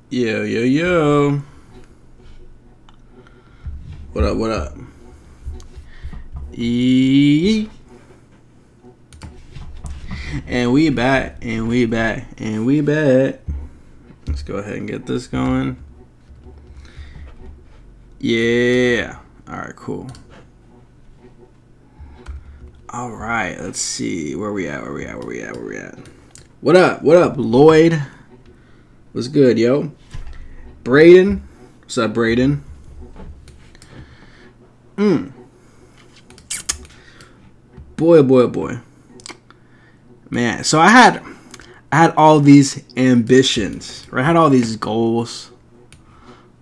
Yo, yo, yo. What up, what up? And we back, and we back, and we back. Let's go ahead and get this going. Yeah. Alright, cool. Alright, let's see. Where we at? What up, Lloyd? What's good, yo? Braden. What's up, Braden? Boy. Man, so I had all these ambitions, right? I had all these goals,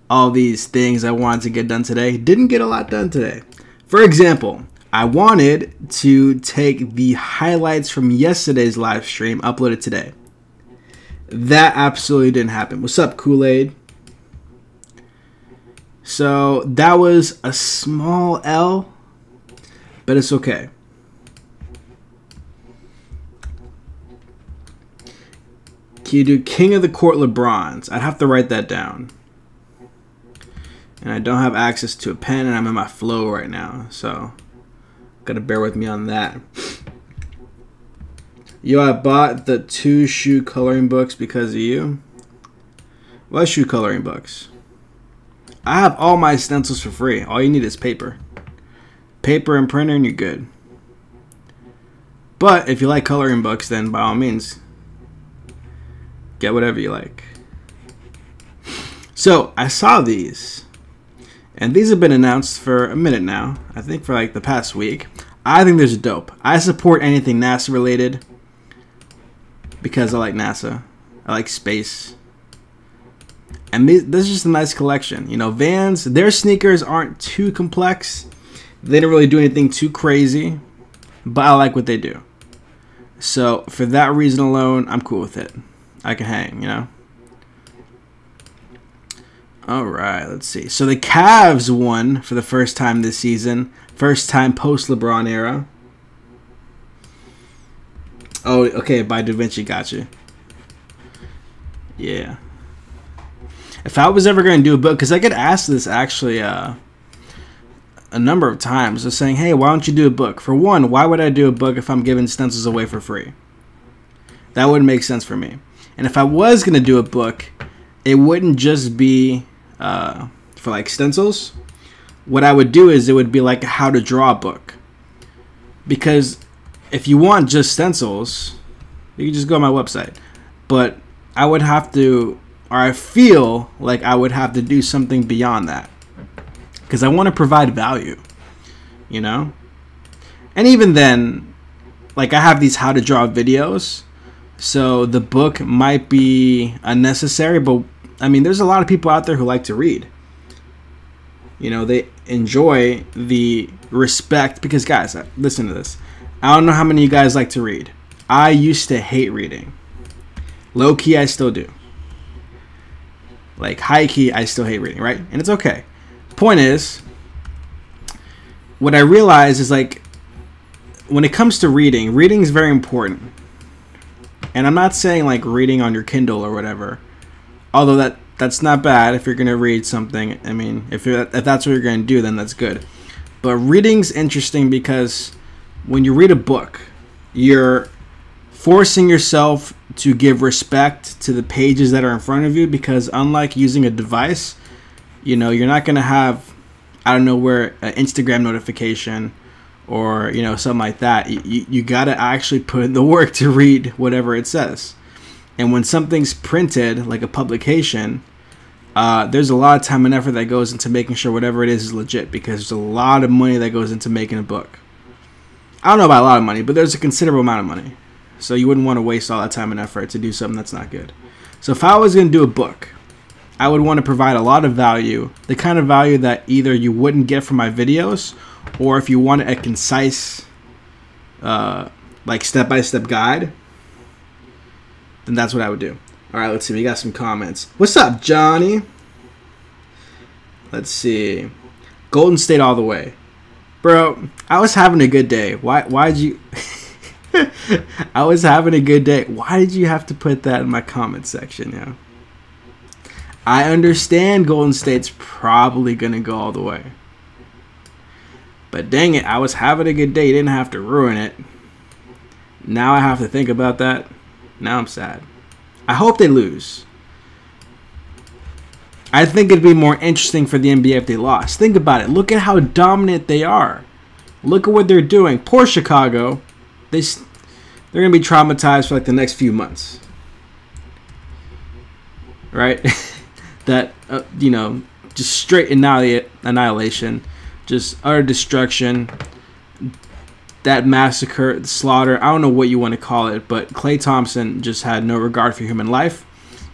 all these things I wanted to get done today. Didn't get a lot done today. For example, I wanted to take the highlights from yesterday's live stream, upload it today. That absolutely didn't happen. What's up, Kool-Aid? So that was a small L, but it's okay. Can you do King of the Court LeBrons? I'd have to write that down. And I don't have access to a pen, and I'm in my flow right now, so gotta bear with me on that. Yo, I bought the 2 shoe coloring books because of you. What shoe coloring books? I have all my stencils for free. All you need is paper. Paper and printer and you're good. But if you like coloring books, then by all means, get whatever you like. So, I saw these. And these have been announced for a minute now. I think for like the past week. I think they're dope. I support anything NASA related. Because I like NASA. I like space. And this is just a nice collection. You know, Vans, their sneakers aren't too complex. They don't really do anything too crazy. But I like what they do. So, for that reason alone, I'm cool with it. I can hang, you know. Alright, let's see. So, the Cavs won for the first time this season. First time post-LeBron era. Oh, okay, by Da Vinci, gotcha. Yeah. If I was ever going to do a book, because I get asked this actually a number of times, just saying, hey, why don't you do a book? For one, why would I do a book if I'm giving stencils away for free? That wouldn't make sense for me. And if I was going to do a book, it wouldn't just be for like stencils. What I would do is it would be like a how to draw book. Because if you want just stencils, you can just go on my website. But I would have to, or I feel like I would have to do something beyond that. Because I want to provide value, you know? And even then, like I have these how to draw videos. So the book might be unnecessary, but I mean, there's a lot of people out there who like to read. You know, they enjoy the respect. Because guys, listen to this. I don't know how many of you guys like to read. I used to hate reading. Low key, I still do. Like high key, I still hate reading, right? And it's okay. Point is, what I realize is like, when it comes to reading, reading is very important. And I'm not saying like reading on your Kindle or whatever. Although that's not bad if you're gonna read something. I mean, if that's what you're gonna do, then that's good. But reading's interesting because when you read a book, you're forcing yourself to give respect to the pages that are in front of you, because unlike using a device, you know, you're not going to have, I don't know where, an Instagram notification or, you know, something like that. You got to actually put in the work to read whatever it says. And when something's printed, like a publication, there's a lot of time and effort that goes into making sure whatever it is legit, because there's a lot of money that goes into making a book. I don't know about a lot of money, but there's a considerable amount of money. So you wouldn't want to waste all that time and effort to do something that's not good. So if I was going to do a book, I would want to provide a lot of value, the kind of value that either you wouldn't get from my videos, or if you wanted a concise, like step-by-step guide, then that's what I would do. All right, let's see. We got some comments. What's up, Johnny? Let's see. Golden State all the way. Bro, I was having a good day. Why'd you... I was having a good day. Why did you have to put that in my comment section, yo? I understand Golden State's probably going to go all the way. But dang it, I was having a good day. You didn't have to ruin it. Now I have to think about that. Now I'm sad. I hope they lose. I think it'd be more interesting for the NBA if they lost. Think about it. Look at how dominant they are. Look at what they're doing. Poor Chicago. They're going to be traumatized for like the next few months. Right? That, you know, just straight annihilation. Just utter destruction. That massacre, slaughter, I don't know what you want to call it, but Klay Thompson just had no regard for human life.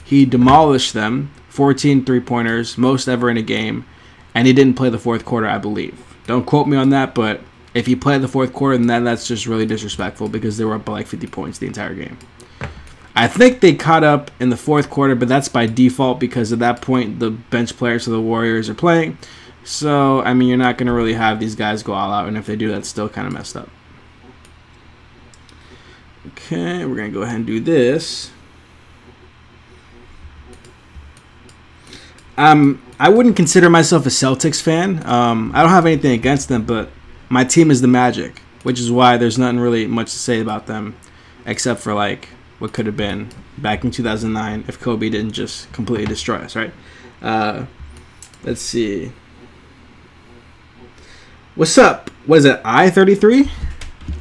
He demolished them. 14 three-pointers, most ever in a game, and he didn't play the fourth quarter, I believe. Don't quote me on that, but if he played the fourth quarter, then that's just really disrespectful because they were up by like 50 points the entire game. I think they caught up in the fourth quarter, but that's by default because at that point the bench players of the Warriors are playing. So, I mean, you're not going to really have these guys go all out, and if they do, that's still kind of messed up. Okay, we're going to go ahead and do this. I wouldn't consider myself a Celtics fan. I don't have anything against them, but my team is the Magic, which is why there's nothing really much to say about them, except for like what could have been back in 2009 if Kobe didn't just completely destroy us, right? Let's see. What's up? What is it? I-33?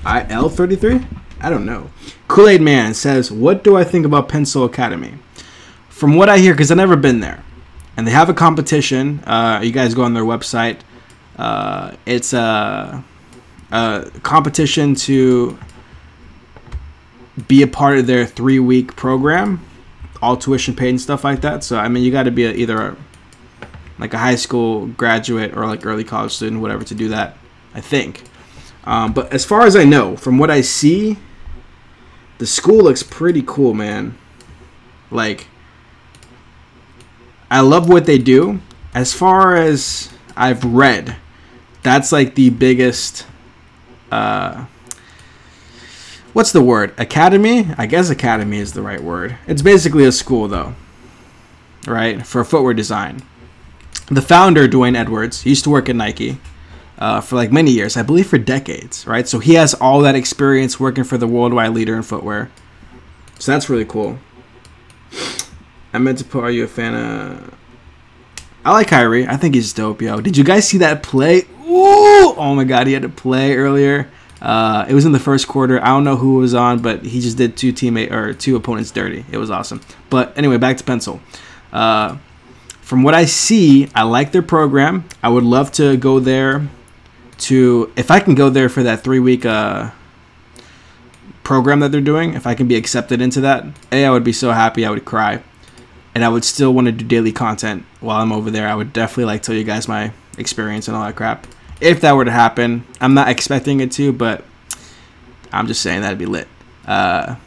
IL-33? I don't know. Kool-Aid Man says, what do I think about Pencil Academy? From what I hear, because I've never been there, and they have a competition. You guys go on their website. It's a competition to be a part of their 3-week program, all tuition paid and stuff like that. So, I mean, you got to be either like a high school graduate or like early college student, whatever, to do that, I think. But as far as I know, from what I see, the school looks pretty cool, man. Like, I love what they do. As far as I've read, that's like the biggest, what's the word? Academy? I guess academy is the right word. It's basically a school, though, right, for footwear design. The founder, Dwayne Edwards, used to work at Nike for like many years, I believe for decades, right? So he has all that experience working for the worldwide leader in footwear. So that's really cool. I meant to put, are you a fan of... I like Kyrie. I think he's dope, yo. Did you guys see that play? Ooh! Oh my god, he had to play earlier. It was in the first quarter. I don't know who was on, but he just did two opponents dirty. It was awesome. But anyway, back to Pencil. From what I see, I like their program. I would love to go there if I can go there for that 3-week program that they're doing, if I can be accepted into that, I would be so happy. I would cry. And I would still want to do daily content while I'm over there. I would definitely like tell you guys my experience and all that crap. If that were to happen, I'm not expecting it to, but I'm just saying that'd be lit. And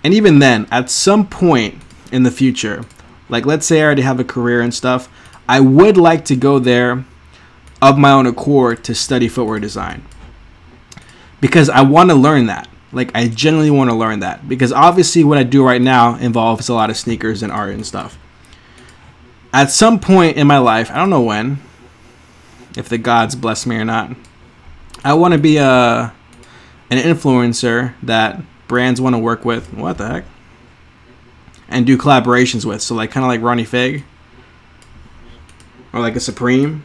even then, at some point in the future, like let's say I already have a career and stuff, I would like to go there of my own accord to study footwear design. Because I want to learn that. Like, I genuinely want to learn that. Because obviously what I do right now involves a lot of sneakers and art and stuff. At some point in my life, I don't know when, if the gods bless me or not, I want to be an influencer that brands want to work with. What the heck? And do collaborations with. So, like, kind of like Ronnie Fig. Or like a Supreme.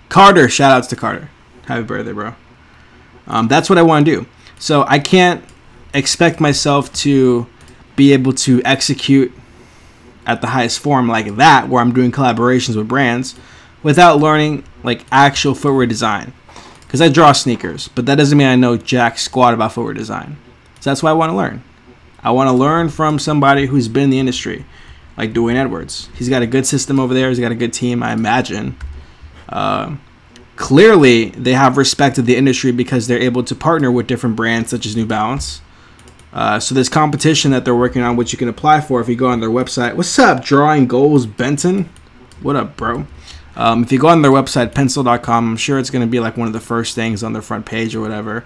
Carter. Shout outs to Carter. Happy birthday, bro. That's what I want to do. So I can't expect myself to be able to execute at the highest form like that, where I'm doing collaborations with brands, without learning like actual footwear design. Because I draw sneakers, but that doesn't mean I know jack squat about footwear design. So that's why I want to learn. I want to learn from somebody who's been in the industry, like Dwayne Edwards. He's got a good system over there. He's got a good team, I imagine. Clearly, they have respected the industry because they're able to partner with different brands such as New Balance. So this competition that they're working on, which you can apply for if you go on their website. What's up, Drawing Goals Benton? What up, bro? If you go on their website, pencil.com, I'm sure it's going to be like one of the first things on their front page or whatever.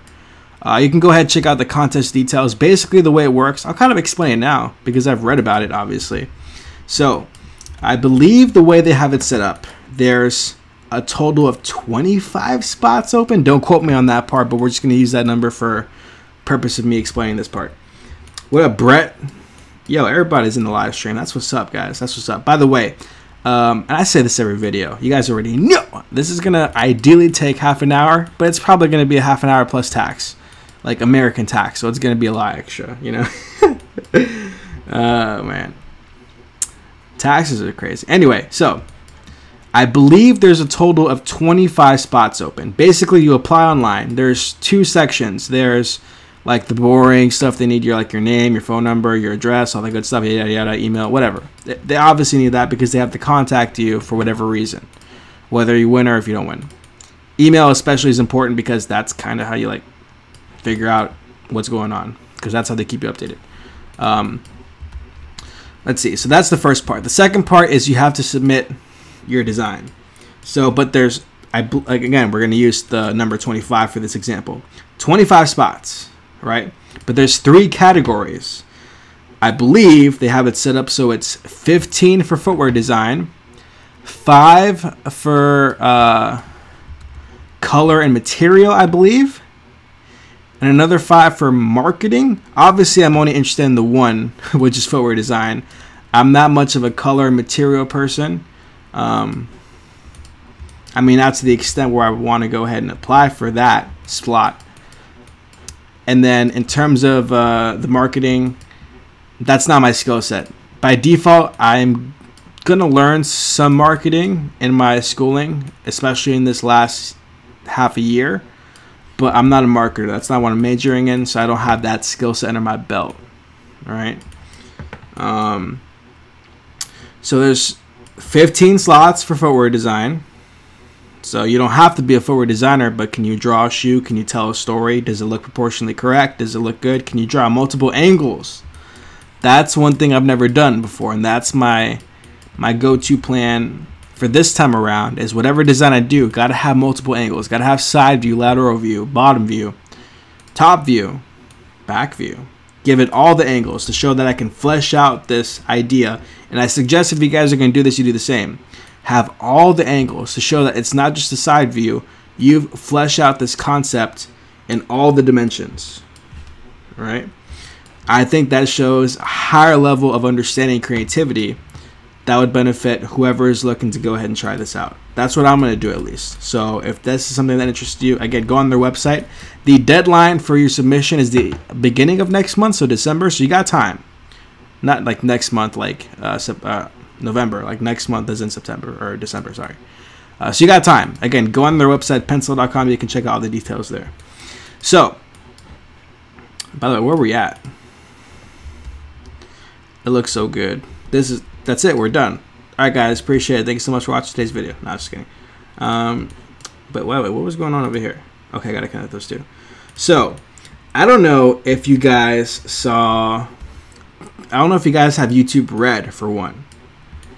You can go ahead and check out the contest details. Basically, the way it works, I'll kind of explain it now because I've read about it, obviously. So I believe the way they have it set up, there's a total of 25 spots open. Don't quote me on that part, but we're just going to use that number for purpose of me explaining this part. What up, Brett? Yo, everybody's in the live stream. That's what's up, guys. That's what's up. By the way, and I say this every video, you guys already know this is going to ideally take half an hour, but it's probably going to be a half an hour plus tax, like American tax. So it's going to be a lot extra, you know? Oh, man. Taxes are crazy. Anyway, so I believe there's a total of 25 spots open. Basically, you apply online. There's two sections. There's like the boring stuff they need, your name, your phone number, your address, all that good stuff, yada yada, email, whatever. They obviously need that because they have to contact you for whatever reason, whether you win or if you don't win. Email especially is important because that's kind of how you like figure out what's going on, because that's how they keep you updated. Let's see. So that's the first part. The second part is you have to submit your design. So, but there's, again, we're going to use the number 25 for this example. 25 spots, right? But there's 3 categories. I believe they have it set up so it's 15 for footwear design, 5 for color and material, I believe, and another 5 for marketing. Obviously, I'm only interested in the one, which is footwear design. I'm not much of a color and material person. I mean, that's to the extent where I want to go ahead and apply for that slot. And then in terms of the marketing, that's not my skill set. By default, I'm going to learn some marketing in my schooling, especially in this last half a year. But I'm not a marketer. That's not what I'm majoring in, so I don't have that skill set under my belt. All right. So there's 15 slots for footwear design. So you don't have to be a footwear designer, but can you draw a shoe? Can you tell a story? Does it look proportionally correct? Does it look good? Can you draw multiple angles? That's one thing I've never done before, and that's my go-to plan for this time around is whatever design I do, got to have multiple angles. Got to have side view, lateral view, bottom view, top view, back view. Give it all the angles to show that I can flesh out this idea. And I suggest if you guys are going to do this, you do the same. Have all the angles to show that it's not just a side view. You've fleshed out this concept in all the dimensions. All right? I think that shows a higher level of understanding and creativity that would benefit whoever is looking to go ahead and try this out. That's what I'm going to do, at least. So if this is something that interests you, again, go on their website. The deadline for your submission is the beginning of next month, so December. So you got time. Not like next month, like November. Like next month is in September or December, sorry. So you got time. Again, go on their website, pencil.com. You can check out all the details there. So, by the way, where are we at? It looks so good. That's it. We're done. All right, guys. Appreciate it. Thank you so much for watching today's video. No, just kidding. But wait, what was going on over here? Okay, I got to connect those two. So, I don't know if you guys saw... I don't know if you guys have YouTube Red, for one.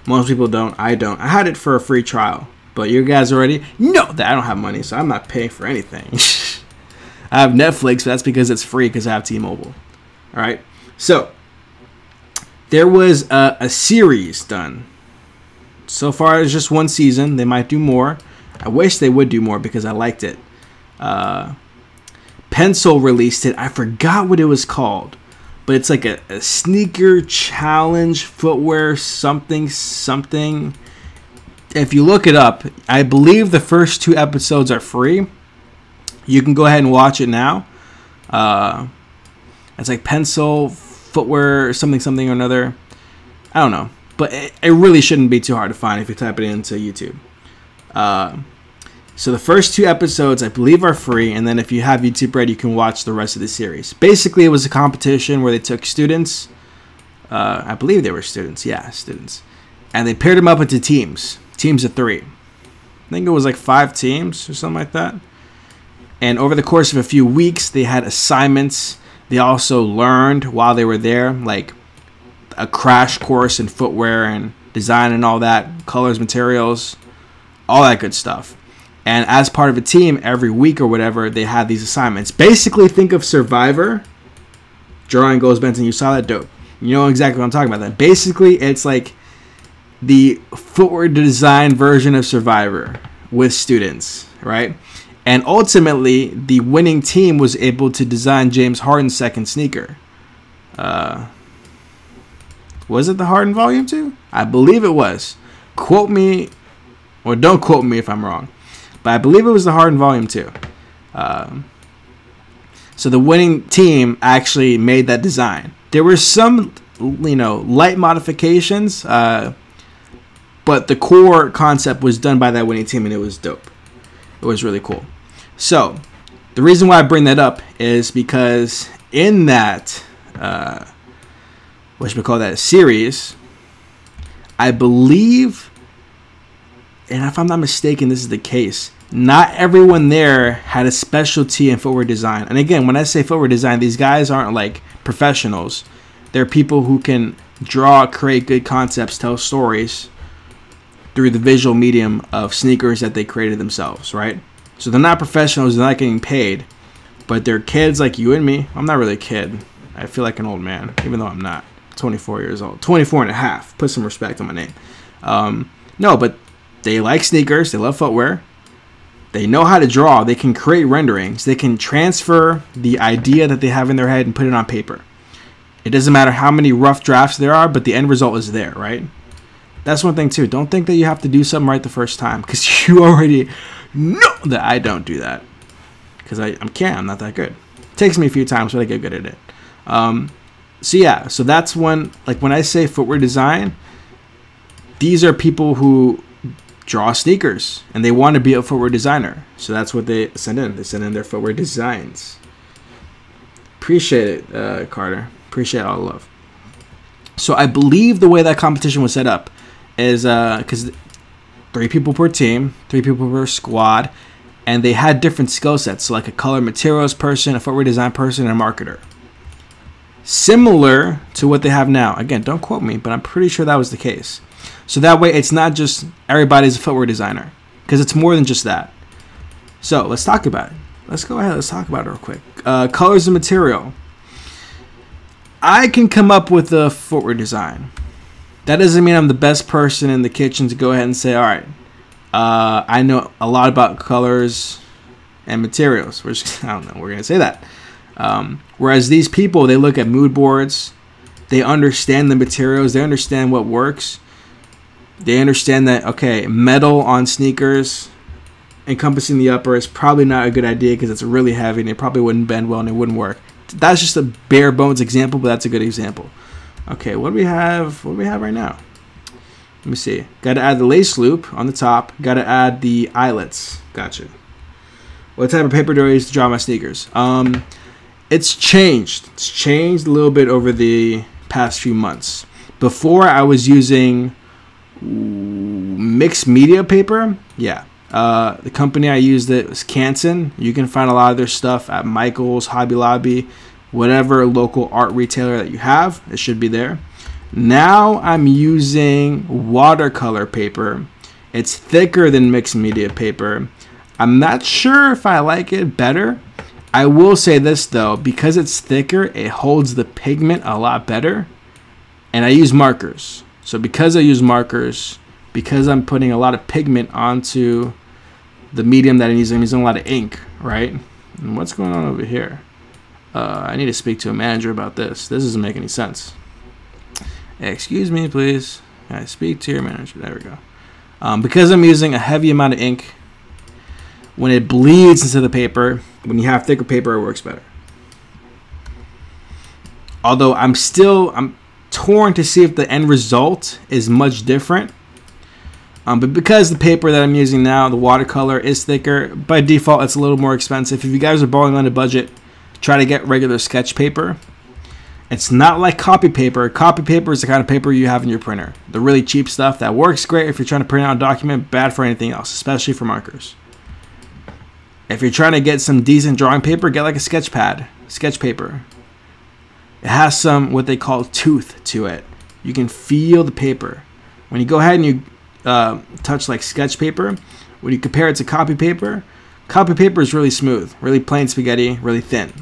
Most people don't. I don't. I had it for a free trial. But you guys already know that I don't have money, so I'm not paying for anything. I have Netflix, but that's because it's free because I have T-Mobile. All right? So, there was a series done. So far, it's just one season. They might do more. I wish they would do more because I liked it. Pencil released it. I forgot what it was called. But it's like a sneaker challenge, footwear, something. If you look it up, I believe the first 2 episodes are free. You can go ahead and watch it now. It's like pencil, footwear, something or another. I don't know. But it really shouldn't be too hard to find if you type it into YouTube. So the first 2 episodes, I believe, are free. And then if you have YouTube Red, you can watch the rest of the series. Basically, it was a competition where they took students. I believe they were students. Yeah, students. And they paired them up into teams. Teams of 3. I think it was like 5 teams or something like that. And over the course of a few weeks, they had assignments. They also learned while they were there, like a crash course in footwear and design and all that, colors, materials, all that good stuff. And as part of a team, every week or whatever, they had these assignments. Basically, think of Survivor. Drawing goes Benson. You saw that? Dope. You know exactly what I'm talking about then. Basically, it's like the footwear design version of Survivor with students, right? And ultimately, the winning team was able to design James Harden's second sneaker. Was it the Harden Volume 2? I believe it was. Quote me, or don't quote me if I'm wrong. But I believe it was the Harden Volume 2. So the winning team actually made that design. There were some, light modifications, but the core concept was done by that winning team, and it was dope. It was really cool. So the reason why I bring that up is because in that, what should we call that, series, I believe, and if I'm not mistaken, this is the case, not everyone there had a specialty in footwear design. And again, when I say footwear design, these guys aren't like professionals. They're people who can draw, create good concepts, tell stories through the visual medium of sneakers that they created themselves, right? So they're not professionals, they're not getting paid, but they're kids like you and me. I'm not really a kid. I feel like an old man, even though I'm not. 24 years old. 24 and a half. Put some respect on my name. No, but they like sneakers. They love footwear. They know how to draw. They can create renderings. They can transfer the idea that they have in their head and put it on paper. It doesn't matter how many rough drafts there are, but the end result is there, right? That's one thing, too. Don't think that you have to do something right the first time, because you already know that I don't do that. Because I'm not that good. It takes me a few times, but I get good at it. So yeah, so that's when I say footwear design, these are people who draw sneakers and they want to be a footwear designer. So that's what they send in. They send in their footwear designs. Appreciate it, Carter. Appreciate all the love. So I believe the way that competition was set up is because 3 people per team, 3 people per squad, and they had different skill sets. So like a color materials person, a footwear design person, and a marketer. Similar to what they have now. Again, don't quote me, but I'm pretty sure that was the case. So that way, it's not just everybody's a footwear designer, because it's more than just that. So let's talk about it. Let's go ahead. Let's talk about it real quick. Colors and material. I can come up with a footwear design. That doesn't mean I'm the best person in the kitchen to go ahead and say, all right, I know a lot about colors and materials. I don't know. We're going to say that. Whereas these people, they look at mood boards, they understand the materials, they understand what works, they understand that, okay, metal on sneakers encompassing the upper is probably not a good idea because it's really heavy and it probably wouldn't bend well and it wouldn't work. That's just a bare bones example, but that's a good example. Okay, what do we have right now? Let me see. Got to add the lace loop on the top, got to add the eyelets. Gotcha. What type of paper do I use to draw my sneakers? It's changed. It's changed a little bit over the past few months. Before, I was using mixed media paper. Yeah. The company I used it was Canson. You can find a lot of their stuff at Michael's, Hobby Lobby, whatever local art retailer that you have. It should be there. Now I'm using watercolor paper. It's thicker than mixed media paper. I'm not sure if I like it better. I will say this though, because it's thicker, it holds the pigment a lot better. And I use markers. So because I use markers, because I'm putting a lot of pigment onto the medium that I'm using a lot of ink, right? And what's going on over here? I need to speak to a manager about this. This doesn't make any sense. Excuse me, please. Can I speak to your manager? There we go. Because I'm using a heavy amount of ink, when it bleeds into the paper, when you have thicker paper, it works better. Although I'm torn to see if the end result is much different. But because the paper that I'm using now, the watercolor, is thicker, by default, it's a little more expensive. If you guys are balling on a budget, try to get regular sketch paper. It's not like copy paper. Copy paper is the kind of paper you have in your printer. The really cheap stuff that works great if you're trying to print out a document, bad for anything else, especially for markers. If you're trying to get some decent drawing paper, get like a sketch pad, sketch paper. It has some what they call tooth to it. You can feel the paper. When you go ahead and you touch like sketch paper, when you compare it to copy paper is really smooth, really plain spaghetti, really thin.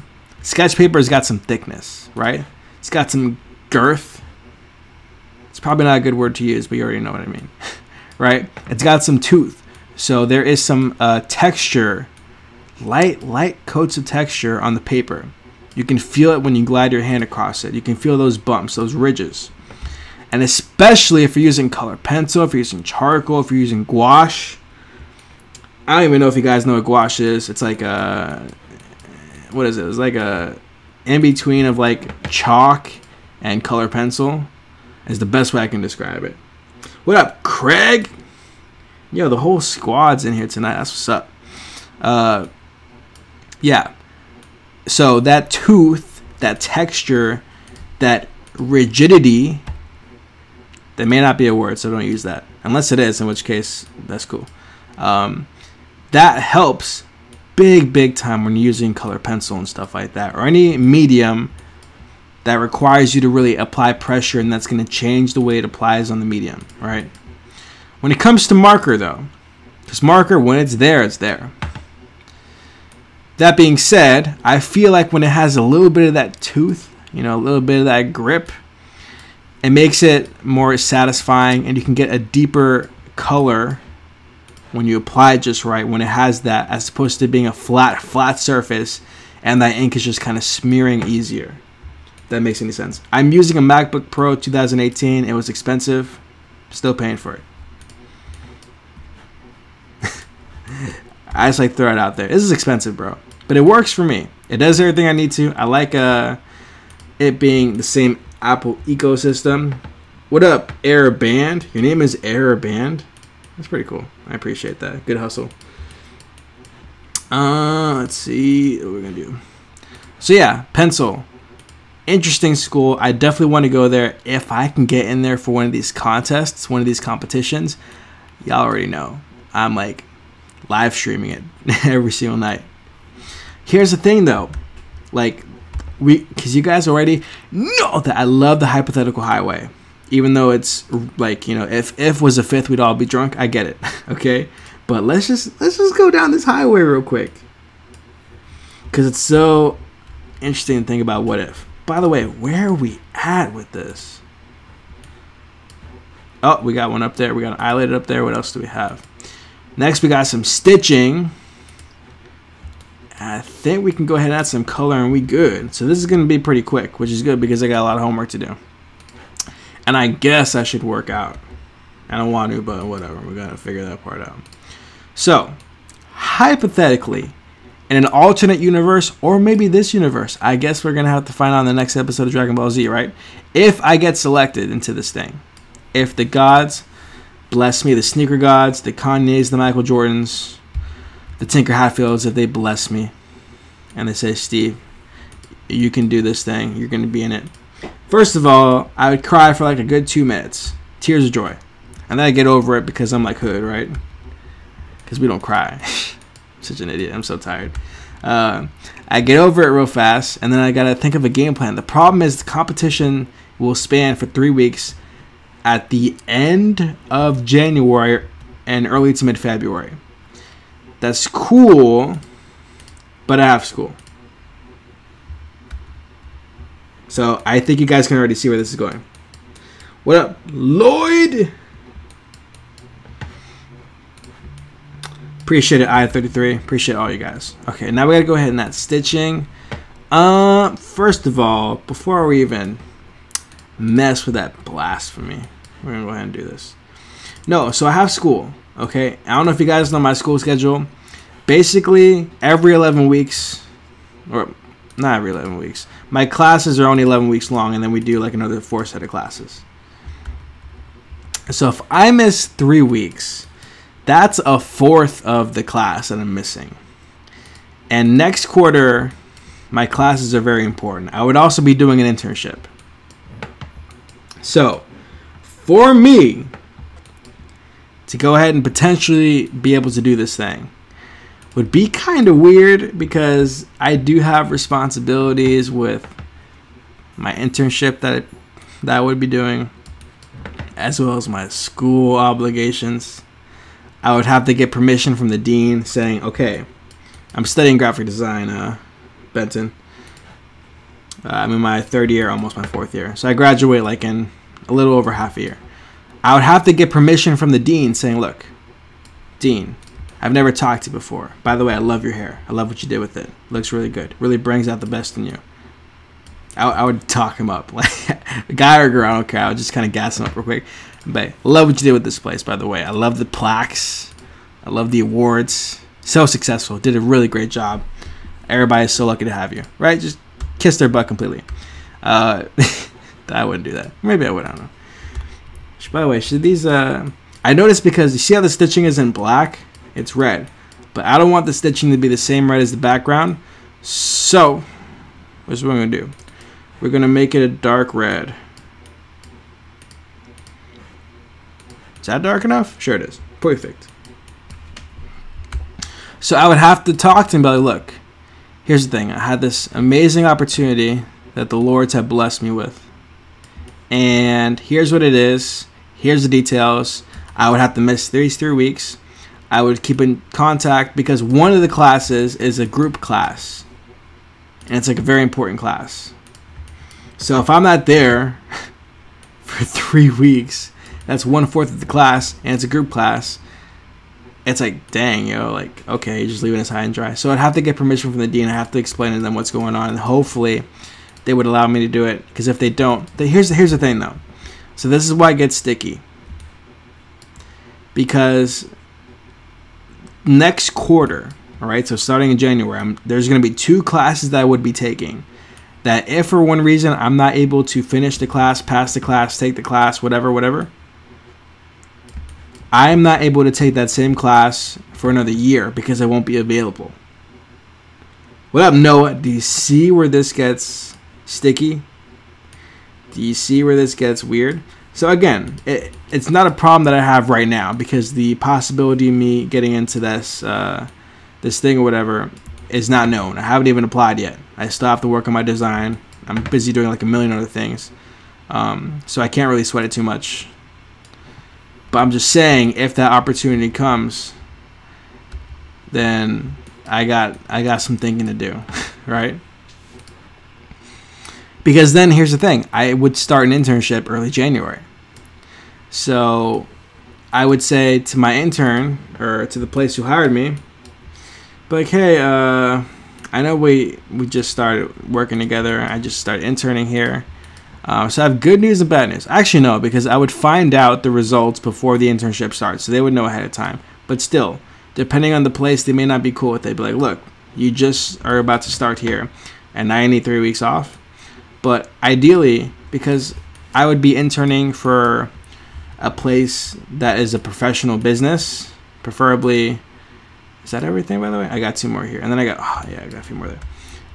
Sketch paper has got some thickness, right? It's got some girth. It's probably not a good word to use, but you already know what I mean, right? It's got some tooth. So there is some texture, light coats of texture on the paper. You can feel it when you glide your hand across it. You can feel those bumps, those ridges. And especially if you're using color pencil, if you're using charcoal, if you're using gouache. I don't even know if you guys know what gouache is. It's like a, what is it? It's like a in-between of like chalk and color pencil. Is the best way I can describe it. What up, Craig? Yo, the whole squad's in here tonight. That's what's up. Yeah. So that tooth, that texture, that rigidity, that may not be a word, so don't use that. Unless it is, in which case, that's cool. That helps big time when you're using color pencil and stuff like that. Or any medium that requires you to really apply pressure, and that's going to change the way it applies on the medium, right? When it comes to marker, though, because marker, when it's there, it's there. That being said, I feel like when it has a little bit of that tooth, you know, a little bit of that grip, it makes it more satisfying, and you can get a deeper color when you apply it just right, when it has that, as opposed to being a flat surface, and that ink is just kind of smearing easier. If that makes any sense. I'm using a MacBook Pro 2018. It was expensive. Still paying for it. I just like throw it out there. This is expensive, bro, but it works for me. It does everything I need to. I like it being the same Apple ecosystem. What up, Air Band? Your name is Air Band. That's pretty cool. I appreciate that. Good hustle. Let's see what we're gonna do. So yeah, pencil. Interesting school. I definitely want to go there if I can get in there for one of these contests, one of these competitions. Y'all already know. I'm like live streaming it every single night. Here's the thing though, like because you guys already know that I love the hypothetical highway, even though it's like, you know, if was a fifth, we'd all be drunk. I get it, okay, but let's just go down this highway real quick, because it's so interesting to think about what if. By the way, where are we at with this? Oh, we got one up there. We got an eyelid up there. What else do we have? Next, we got some stitching. I think we can go ahead and add some color and we good. So this is going to be pretty quick, which is good because I got a lot of homework to do. And I guess I should work out. I don't want to, but whatever. We're going to figure that part out. So, hypothetically, in an alternate universe, or maybe this universe, I guess we're going to have to find out in the next episode of Dragon Ball Z, right? If I get selected into this thing. If the gods bless me, the sneaker gods, the Kanye's, the Michael Jordans, the Tinker Hatfields, if they bless me and they say, Steve, you can do this thing, you're going to be in it. First of all, I would cry for like a good 2 minutes. Tears of joy. And then I get over it because I'm like hood, right? Because we don't cry. Such an idiot. I'm so tired. I get over it real fast, and then I got to think of a game plan. The problem is the competition will span for 3 weeks at the end of January and early to mid-February. That's cool, but I have school. So I think you guys can already see where this is going. What up, Lloyd? Appreciate it, I-33. Appreciate all you guys. Okay, now we gotta go ahead and add stitching. First of all, before we even mess with that blasphemy, we're gonna go ahead and do this. No, so I have school. Okay, I don't know if you guys know my school schedule. Basically, every 11 weeks, or not every 11 weeks, my classes are only 11 weeks long, and then we do like another 4 set of classes. So if I miss 3 weeks, that's a fourth of the class that I'm missing. And next quarter, my classes are very important. I would also be doing an internship. So, for me to go ahead and potentially be able to do this thing would be kind of weird, because I do have responsibilities with my internship that I would be doing, as well as my school obligations. I would have to get permission from the dean saying, okay, I'm studying graphic design, Benton. I'm in my 3rd year, almost my 4th year. So I graduate like in a little over half a year. I would have to get permission from the dean saying, look, Dean, I've never talked to you before. By the way, I love your hair. I love what you did with it. It looks really good. Really brings out the best in you. I would talk him up. Like, a guy or a girl, I don't care. I would just kind of gas him up real quick. But I love what you did with this place, by the way. I love the plaques. I love the awards. So successful. Did a really great job. Everybody is so lucky to have you. Right? Just kiss their butt completely. I wouldn't do that. Maybe I would. I don't know. By the way, should these... I noticed because you see how the stitching is in black? It's red. But I don't want the stitching to be the same red as the background. So, what's what we're going to do? We're going to make it a dark red. Is that dark enough? Sure it is. Perfect. So I would have to talk to him about, look, here's the thing. I had this amazing opportunity that the Lords have blessed me with. And here's what it is. Here's the details. I would have to miss these 3 weeks. I would keep in contact because one of the classes is a group class. And it's like a very important class. So if I'm not there for 3 weeks, that's 1/4 of the class, and it's a group class. It's like, dang, like, okay, you're just leaving us high and dry. So I'd have to get permission from the dean. I have to explain to them what's going on, and hopefully they would allow me to do it. Because if they don't, here's the thing, though. So this is why it gets sticky. Because next quarter, all right, so starting in January, there's going to be 2 classes that I would be taking. That if for one reason I'm not able to finish the class, pass the class, take the class, whatever, I'm not able to take that same class for another year because I won't be available. What up, Noah? Do you see where this gets sticky? Do you see where this gets weird? So again, it's not a problem that I have right now because the possibility of me getting into this this thing or whatever is not known. I haven't even applied yet. I still have to work on my design. I'm busy doing like a million other things. So I can't really sweat it too much. But I'm just saying, if that opportunity comes, then I got some thinking to do, right? Because then here's the thing. I would start an internship early January. So I would say to my intern, or to the place who hired me, like, hey, I know we just started working together. I just started interning here. So I have good news and bad news. Actually, no, because I would find out the results before the internship starts. So they would know ahead of time. But still, depending on the place, they may not be cool with it. They'd be like, look, you just are about to start here, and now you need 3 weeks off. But ideally, because I would be interning for a place that is a professional business, preferably... Is that everything, by the way? I got 2 more here. And then I got a few more there.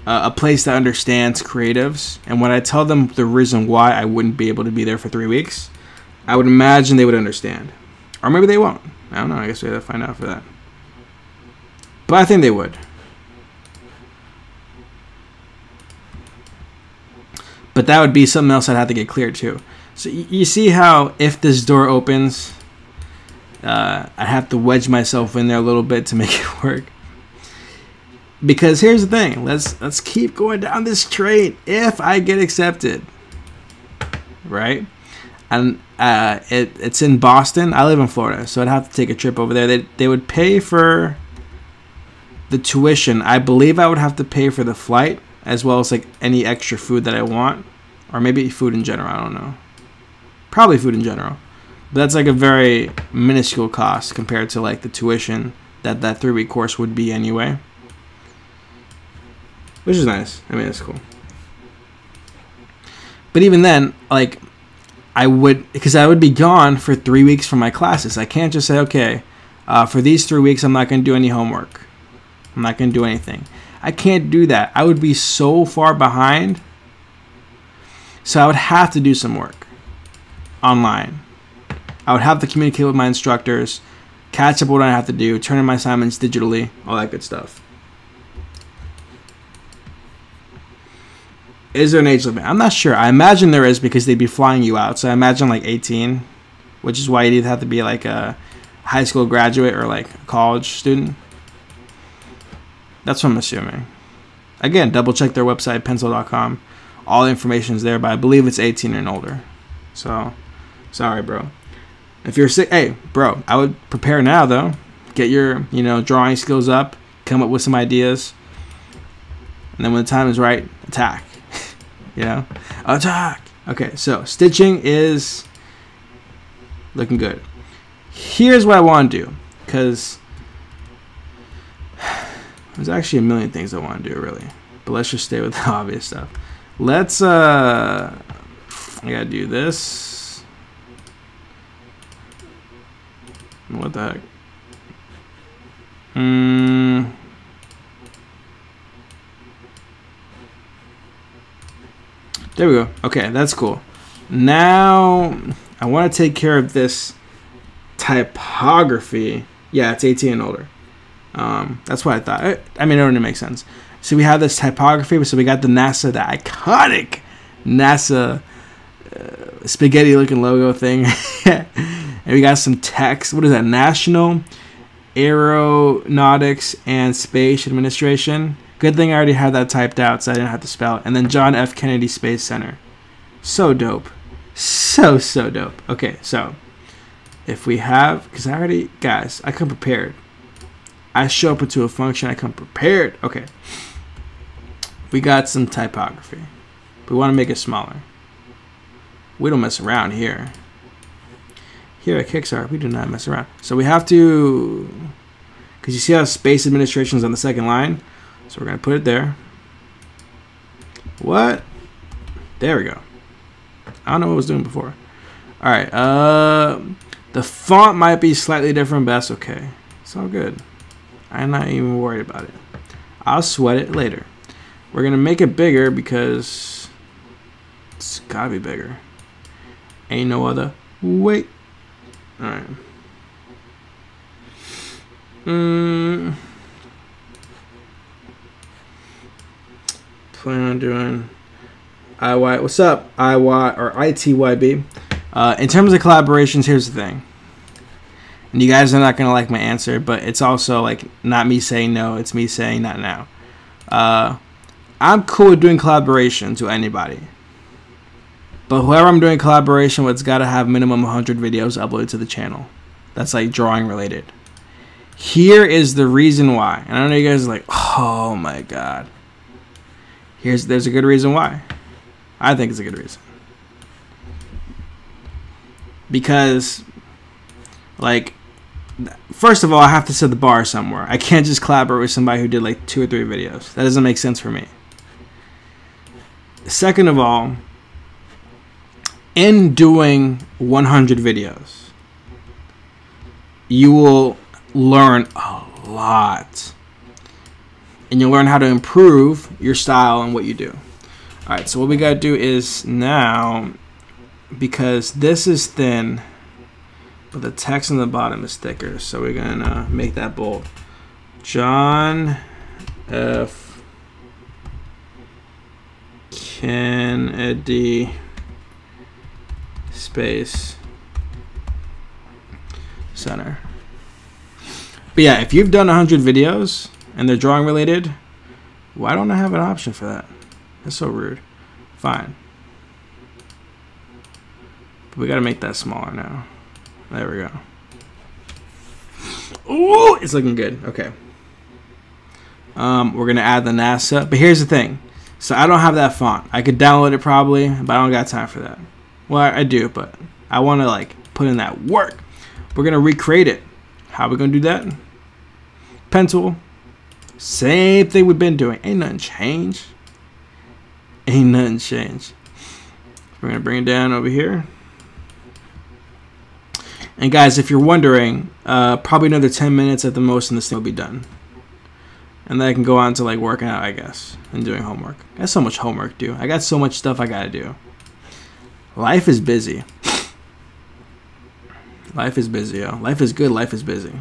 A place that understands creatives. And when I tell them the reason why I wouldn't be able to be there for 3 weeks, I would imagine they would understand. Or maybe they won't. I don't know. I guess we have to find out for that. But I think they would. But that would be something else I'd have to get cleared too. So you see how if this door opens... I have to wedge myself in there a little bit to make it work. Because here's the thing, let's keep going down this train. If I get accepted, right? And it's in Boston. I live in Florida, so I'd have to take a trip over there. They would pay for the tuition. I believe I would have to pay for the flight as well as like any extra food that I want, or maybe food in general. I don't know. Probably food in general. But that's like a very minuscule cost compared to like the tuition that 3-week course would be anyway. Which is nice. I mean, it's cool. But even then, like, because I would be gone for 3 weeks from my classes. I can't just say, okay, for these 3 weeks, I'm not going to do any homework. I'm not going to do anything. I can't do that. I would be so far behind. So I would have to do some work online. I would have to communicate with my instructors, catch up what I have to do, turn in my assignments digitally, all that good stuff. Is there an age limit? I'm not sure. I imagine there is because they'd be flying you out. So I imagine like 18, which is why you'd either have to be like a high school graduate or like a college student. That's what I'm assuming. Again, double check their website, pencil.com. All the information is there, but I believe it's 18 and older. So, sorry, bro. If you're sick, hey, bro, I would prepare now, though. Get your, drawing skills up. Come up with some ideas. And then when the time is right, attack. Attack. Okay, so stitching is looking good. Here's what I want to do, because there's actually a million things I want to do, really. But let's just stay with the obvious stuff. Let's, I gotta do this. What the heck? There we go. Okay, that's cool. Now, I want to take care of this typography. Yeah, it's 18 and older. That's what I thought. I mean, it only makes sense. So we have this typography. So we got the NASA, the iconic NASA spaghetti-looking logo thing. And we got some text. What is that? National Aeronautics and Space Administration. Good thing I already had that typed out, so I didn't have to spell it. And then John F. Kennedy Space Center. So dope. So dope. Okay, so if we have, because I already, guys, I come prepared. I show up into a function, I come prepared. Okay. We got some typography. We want to make it smaller. We don't mess around here. Here at KicksArt, we do not mess around. So we have to, because you see how Space Administration is on the second line? So we're going to put it there. What? There we go. I don't know what I was doing before. All right. The font might be slightly different, but that's okay. It's all good. I'm not even worried about it. I'll sweat it later. We're going to make it bigger because it's got to be bigger. Ain't no other way. All right. Plan on doing IY. What's up, IY or ITYB? In terms of collaborations, here's the thing. And you guys are not gonna like my answer, but it's also like not me saying no. It's me saying not now. I'm cool with doing collaborations with anybody, but whoever I'm doing collaboration with, it's got to have minimum 100 videos uploaded to the channel. That's like drawing related. Here is the reason why. And I know you guys are like, oh my god. There's a good reason why. I think it's a good reason. Because, like, first of all, I have to set the bar somewhere. I can't just collaborate with somebody who did like 2 or 3 videos. That doesn't make sense for me. Second of all, in doing 100 videos, you will learn a lot. And you'll learn how to improve your style and what you do. Alright, so what we got to do is now, because this is thin, but the text on the bottom is thicker, so we're going to make that bold. John F. Kennedy Space Center. But yeah, if you've done 100 videos and they're drawing related, why don't I have an option for that? That's so rude. Fine. But we got to make that smaller now. There we go. Ooh, it's looking good. Okay. We're going to add the NASA. But here's the thing. So I don't have that font. I could download it probably, but I don't got time for that. Well, I do, but I want to like put in that work. We're going to recreate it. How are we going to do that? Pen tool. Same thing we've been doing. Ain't nothing changed. Ain't nothing changed. We're going to bring it down over here. And guys, if you're wondering, probably another 10 minutes at the most and this thing will be done. And then I can go on to like working out, I guess, and doing homework. I got so much homework to do. I got so much stuff I got to do. Life is busy. Life is busy, yo. Life is good. Life is busy.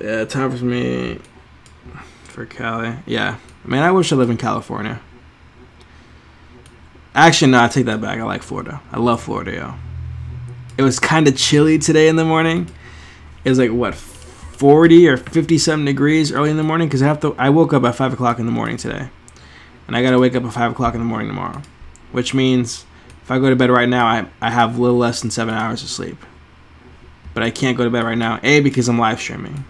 Yeah, time for me for Cali. Yeah. Man, I wish I lived in California. Actually, no, I take that back. I like Florida. I love Florida, yo. It was kind of chilly today in the morning. It was like, what, 40 or 50-something degrees early in the morning? Because I woke up at 5 o'clock in the morning today. And I got to wake up at 5 o'clock in the morning tomorrow. which means if I go to bed right now, I have a little less than 7 hours of sleep. But I can't go to bed right now, A, because I'm live streaming.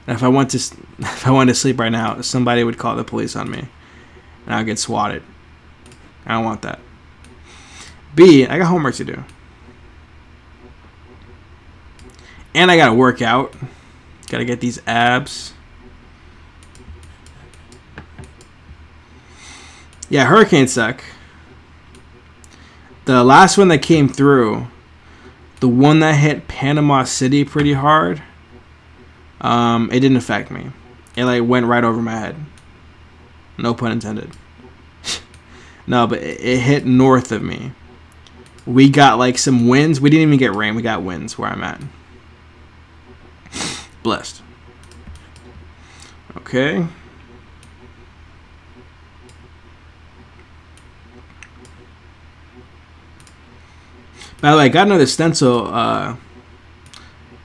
And if I wanted to sleep right now, somebody would call the police on me, and I'd get swatted. I don't want that. B, I got homework to do. And I gotta work out. Gotta get these abs. Yeah, hurricanes suck. The last one that came through, the one that hit Panama City pretty hard, it didn't affect me. It like went right over my head. No pun intended. No, but it hit north of me. We got like some winds. We didn't even get rain. We got winds where I'm at. Blessed. Okay. By the way, I got another stencil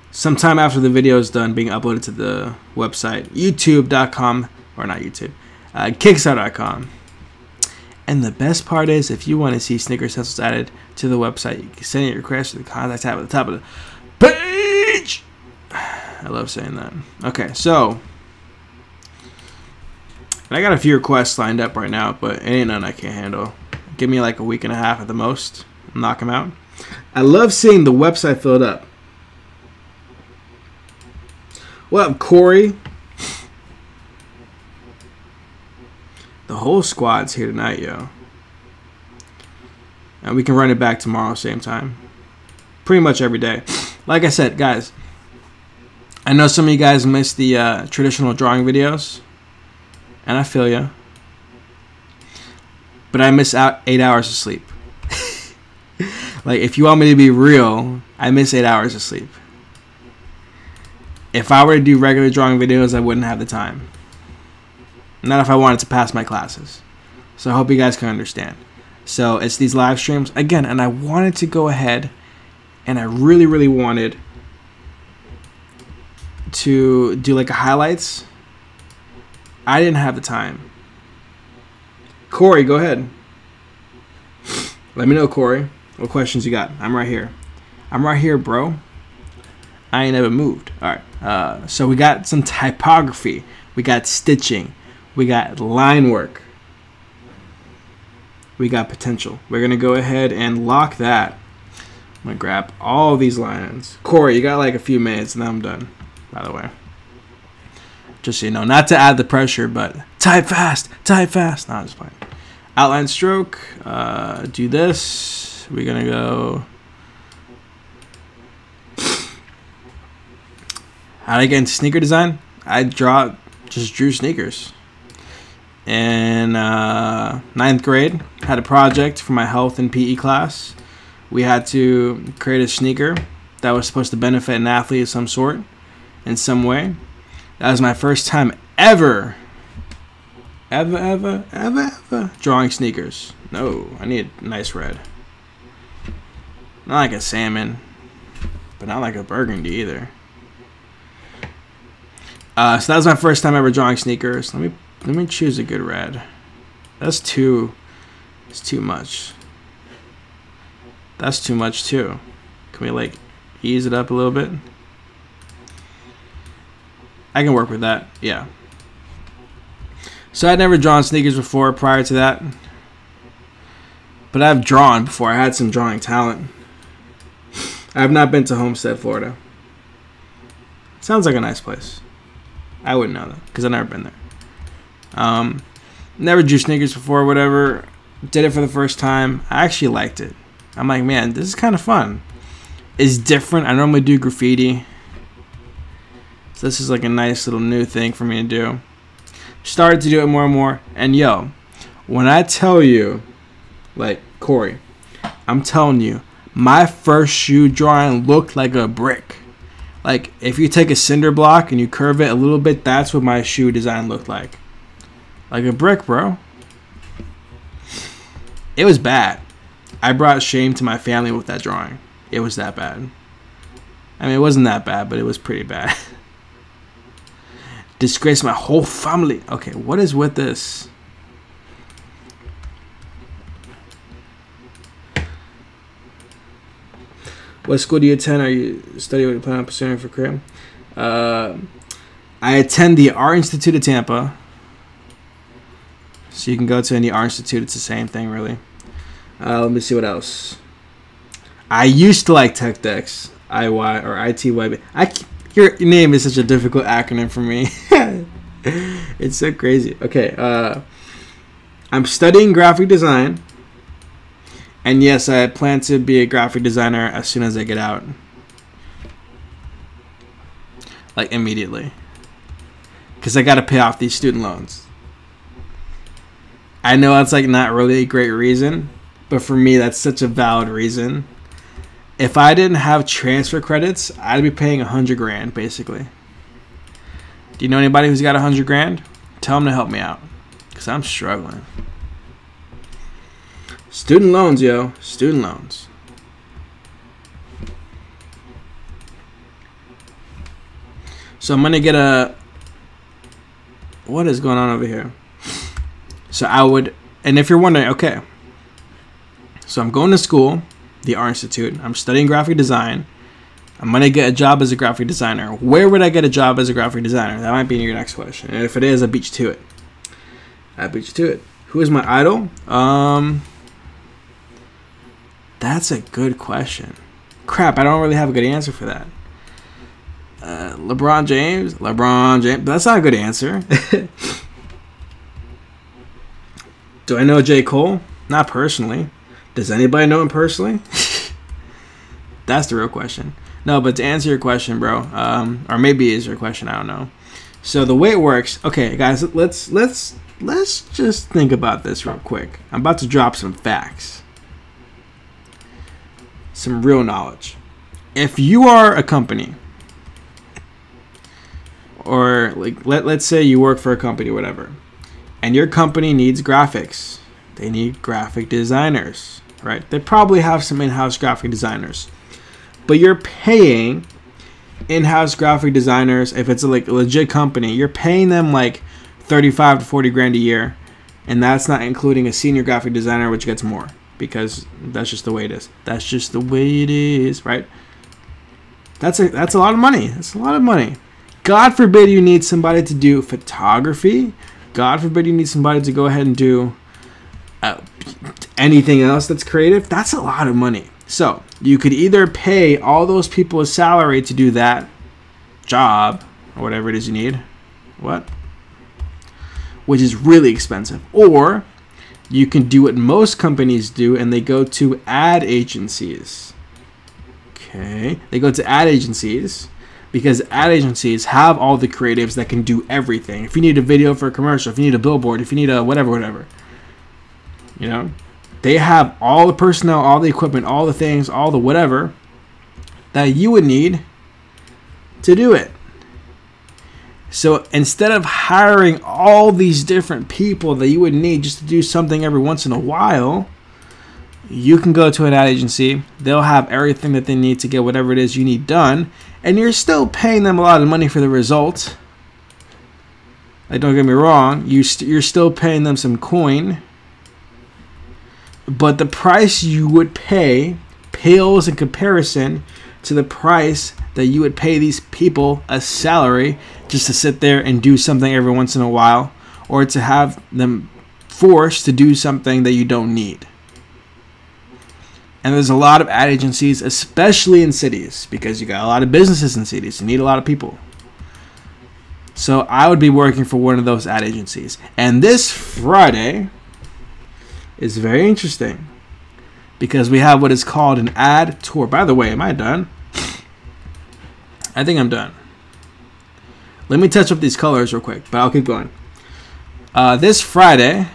sometime after the video is done being uploaded to the website, youtube.com, or not YouTube, KicksArt.com. And the best part is, if you want to see sneaker stencils added to the website, you can send your request to the contact tab at the top of the page. I love saying that. Okay, so I got a few requests lined up right now, but it ain't none I can't handle. Give me like a week and a half at the most. Knock them out. I love seeing the website filled up. What up, Corey? The whole squad's here tonight, yo. And we can run it back tomorrow, same time. Pretty much every day. Like I said, guys, I know some of you guys miss the traditional drawing videos, and I feel ya. But I miss out 8 hours of sleep. Like, if you want me to be real, I miss 8 hours of sleep. If I were to do regular drawing videos, I wouldn't have the time. Not if I wanted to pass my classes. So I hope you guys can understand. So it's these live streams again, and I wanted to go ahead, and I really wanted to do like a highlights. I didn't have the time. Corey, go ahead. Let me know, Corey, what questions you got. I'm right here. I'm right here, bro. I ain't never moved. All right. So we got some typography. We got stitching. We got line work. We got potential. We're going to go ahead and lock that. I'm going to grab all these lines. Corey, you got like a few minutes and then I'm done, by the way. Just so you know, not to add the pressure, but type fast, type fast. No, I'm just playing. Outline stroke. Do this. We're going to go. How did I get into sneaker design? I just drew sneakers. In 9th grade, had a project for my health and PE class. We had to create a sneaker that was supposed to benefit an athlete of some sort, in some way. That was my first time ever drawing sneakers. No, I need a nice red. Not like a salmon, but not like a burgundy either. So that was my first time ever drawing sneakers. Let me choose a good red. That's too. It's too much. That's too much too. Can we like ease it up a little bit? I can work with that. Yeah. So I'd never drawn sneakers before prior to that, but I've drawn before. I had some drawing talent. I have not been to Homestead, Florida. Sounds like a nice place. I wouldn't know that because I've never been there. Never drew sneakers before, whatever. Did it for the first time. I actually liked it. I'm like, man, this is kind of fun. It's different. I normally do graffiti. So this is like a nice little new thing for me to do. Started to do it more and more. And yo, when I tell you, like, Corey, I'm telling you, my first shoe drawing looked like a brick. Like, if you take a cinder block and you curve it a little bit, that's what my shoe design looked like. Like a brick, bro. It was bad. I brought shame to my family with that drawing. It was that bad. I mean, it wasn't that bad, but it was pretty bad. Disgraced my whole family. Okay, what is with this? What school do you attend? Are you studying what you plan on pursuing for career? I attend the Art Institute of Tampa. So you can go to any art institute. It's the same thing, really. Let me see what else. I used to like Tech Dex. IY or ITY. Your name is such a difficult acronym for me. It's so crazy. Okay. I'm studying graphic design. And yes, I plan to be a graphic designer as soon as I get out. Like immediately. Because I got to pay off these student loans. I know that's like not really a great reason. But for me, that's such a valid reason. If I didn't have transfer credits, I'd be paying $100 grand basically. Do you know anybody who's got $100 grand? Tell them to help me out. Because I'm struggling. Student loans, yo. Student loans. So I'm going to get a... What is going on over here? So I would... And if you're wondering, okay. So I'm going to school, the Art Institute. I'm studying graphic design. I'm going to get a job as a graphic designer. Where would I get a job as a graphic designer? That might be your next question. And if it is, I beat you to it. I beat you to it. Who is my idol? That's a good question. Crap, I don't really have a good answer for that. LeBron James? LeBron James. That's not a good answer. Do I know J. Cole? Not personally. Does anybody know him personally? That's the real question. No, but to answer your question, bro, or maybe is your question, I don't know. So the way it works, okay, guys, let's just think about this real quick. I'm about to drop some facts. Some real knowledge. If you are a company, or like let's say you work for a company, whatever, and your company needs graphics, they need graphic designers, right? They probably have some in-house graphic designers, but you're paying in-house graphic designers. If it's like a legit company, you're paying them like 35 to 40 grand a year, and that's not including a senior graphic designer, which gets more. Because that's just the way it is. That's just the way it is, right? That's a lot of money. That's a lot of money. God forbid you need somebody to do photography. God forbid you need somebody to go ahead and do anything else that's creative. That's a lot of money. So you could either pay all those people a salary to do that job or whatever it is you need. What? Which is really expensive. Or you can do what most companies do, and they go to ad agencies. Okay. They go to ad agencies because ad agencies have all the creatives that can do everything. If you need a video for a commercial, if you need a billboard, if you need a whatever. You know? They have all the personnel, all the equipment, all the things, all the whatever that you would need to do it. So instead of hiring all these different people that you would need just to do something every once in a while, you can go to an ad agency. They'll have everything that they need to get whatever it is you need done, and you're still paying them a lot of money for the result. Like, don't get me wrong, you're still paying them some coin, but the price you would pay pales in comparison to the price that you would pay these people a salary just to sit there and do something every once in a while, or to have them forced to do something that you don't need. And there's a lot of ad agencies, especially in cities, because you got a lot of businesses in cities. You need a lot of people. So I would be working for one of those ad agencies. And this Friday is very interesting because we have what is called an ad tour. By the way, am I done? I think I'm done. Let me touch up these colors real quick, but I'll keep going. This Friday,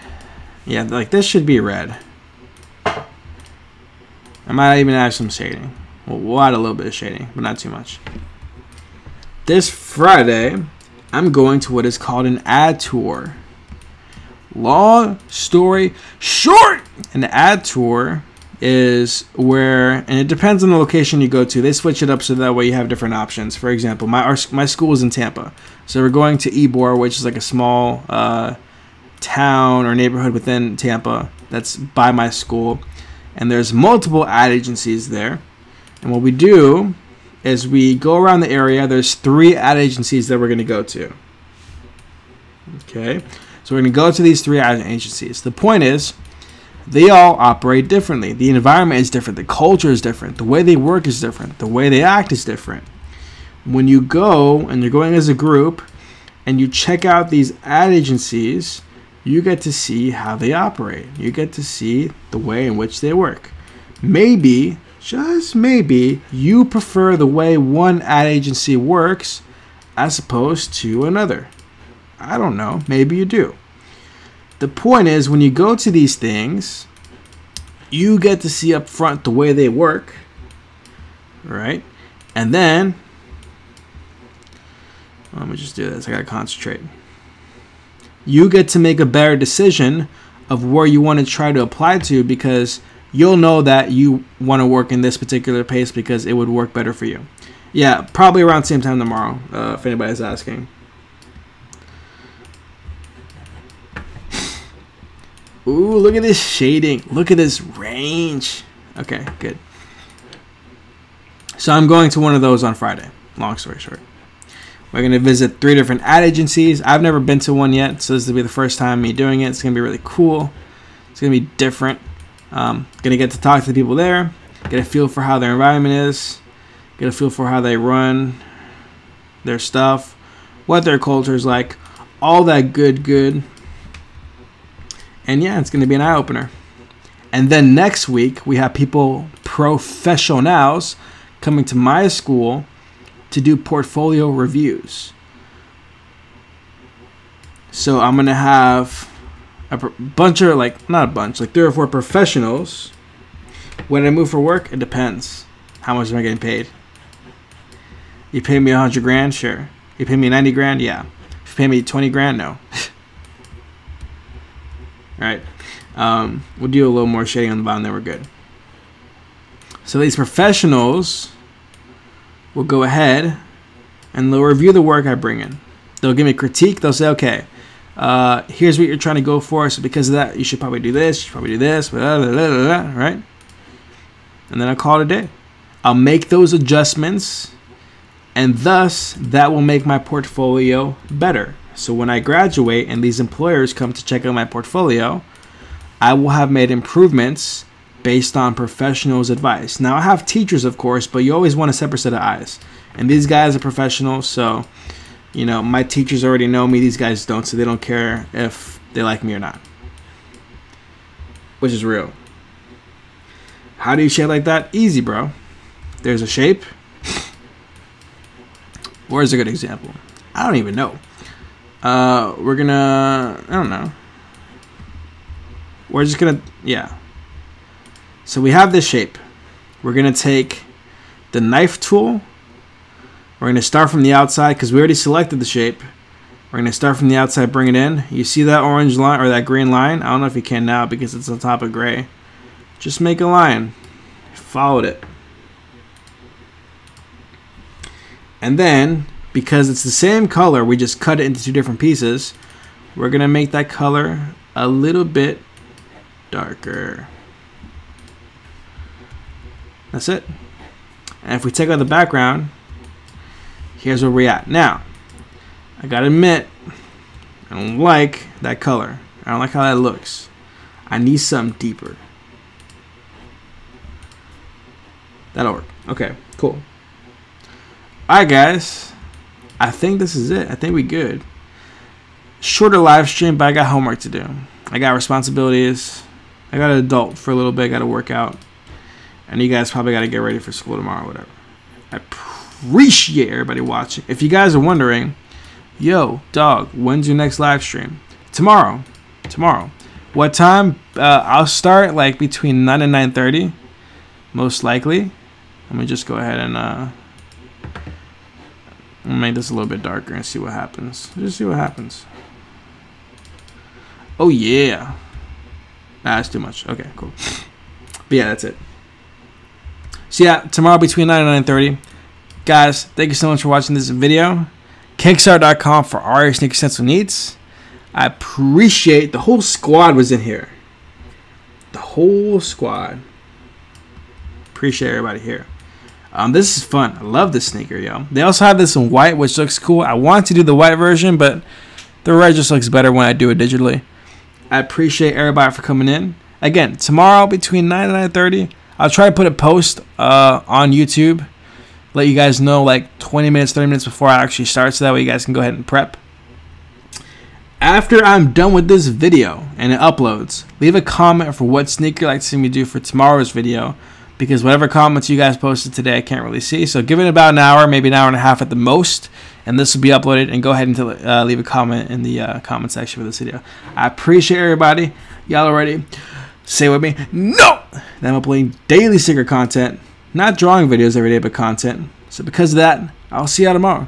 yeah, like this should be red. I might even add some shading. We'll add a little bit of shading, but not too much. This Friday, I'm going to what is called an ad tour. Long story short, an ad tour is where, and it depends on the location you go to. They switch it up so that way you have different options. For example, my school is in Tampa, so we're going to Ybor, which is like a small town or neighborhood within Tampa that's by my school, and there's multiple ad agencies there. And what we do is we go around the area. There's 3 ad agencies that we're going to go to. Okay, so we're going to go to these 3 ad agencies. The point is, they all operate differently. The environment is different. The culture is different. The way they work is different. The way they act is different. When you go, and you're going as a group, and you check out these ad agencies, you get to see how they operate. You get to see the way in which they work. Maybe, just maybe, you prefer the way one ad agency works as opposed to another. I don't know. Maybe you do. The point is, when you go to these things, you get to see up front the way they work, right? And then, let me just do this. I gotta concentrate. You get to make a better decision of where you want to try to apply to, because you'll know that you want to work in this particular pace because it would work better for you. Yeah, probably around the same time tomorrow, if anybody's asking. Ooh, look at this shading. Look at this range. Okay, good. So I'm going to one of those on Friday. Long story short. We're going to visit 3 different ad agencies. I've never been to one yet, so this will be the first time me doing it. It's going to be really cool. It's going to be different. Going to get to talk to the people there, get a feel for how their environment is, get a feel for how they run their stuff, what their culture is like, all that good. And yeah, it's going to be an eye-opener. And then next week, we have people, professionals, coming to my school to do portfolio reviews. So I'm going to have a bunch of, not a bunch, 3 or 4 professionals. When I move for work, it depends. How much am I getting paid? You pay me 100 grand? Sure. You pay me 90 grand? Yeah. If you pay me 20 grand? No. Alright, we'll do a little more shading on the bottom, then we're good. So these professionals will go ahead and they'll review the work I bring in. They'll give me a critique. They'll say, okay, here's what you're trying to go for. So because of that, you should probably do this. You should probably do this. Blah, blah, blah, blah, right? And then I'll call it a day. I'll make those adjustments, and thus that will make my portfolio better. So when I graduate and these employers come to check out my portfolio, I will have made improvements based on professionals' advice. Now, I have teachers, of course, but you always want a separate set of eyes. And these guys are professionals, so, you know, my teachers already know me. These guys don't, so they don't care if they like me or not. Which is real. How do you shape like that? Easy, bro. There's a shape. Where's a good example? I don't even know. We're gonna, I don't know. We're just gonna, yeah. So we have this shape. We're gonna take the knife tool. We're gonna start from the outside because we already selected the shape. We're gonna start from the outside, bring it in. You see that orange line or that green line? I don't know if you can now because it's on top of gray. Just make a line. Followed it. And then, because it's the same color, we just cut it into 2 different pieces. We're going to make that color a little bit darker. That's it. And if we take out the background, here's where we're at. Now, I got to admit, I don't like that color. I don't like how that looks. I need something deeper. That'll work. Okay, cool. Alright, guys. I think this is it. I think we good. Shorter live stream, but I got homework to do. I got responsibilities. I got an adult for a little bit. I got to work out. And you guys probably got to get ready for school tomorrow or whatever. I appreciate everybody watching. If you guys are wondering, yo, dog, when's your next live stream? Tomorrow. Tomorrow. What time? I'll start like between 9 and 9:30. Most likely. Let me just go ahead and I'll make this a little bit darker and see what happens. Just see what happens. Oh yeah. Nah, that's too much. Okay, cool. But yeah, that's it. So yeah, tomorrow between 9 and 9:30. Guys, thank you so much for watching this video. KicksArt.com for all your sneaker stencil needs. I appreciate the whole squad was in here. The whole squad. Appreciate everybody here. This is fun. I love this sneaker, yo. They also have this in white, which looks cool. I want to do the white version, but the red just looks better when I do it digitally. I appreciate everybody for coming in. Again, tomorrow between 9 and 9:30, I'll try to put a post on YouTube. Let you guys know like 20 minutes, 30 minutes before I actually start, so that way you guys can go ahead and prep. After I'm done with this video and it uploads, leave a comment for what sneaker you'd like to see me do for tomorrow's video, because whatever comments you guys posted today, I can't really see. So give it about an hour, maybe an hour and a half at the most, and this will be uploaded. And go ahead and leave a comment in the comment section for this video. I appreciate everybody. Y'all already say with me, no! That I'm uploading daily sneaker content, not drawing videos every day, but content. So because of that, I'll see y'all tomorrow.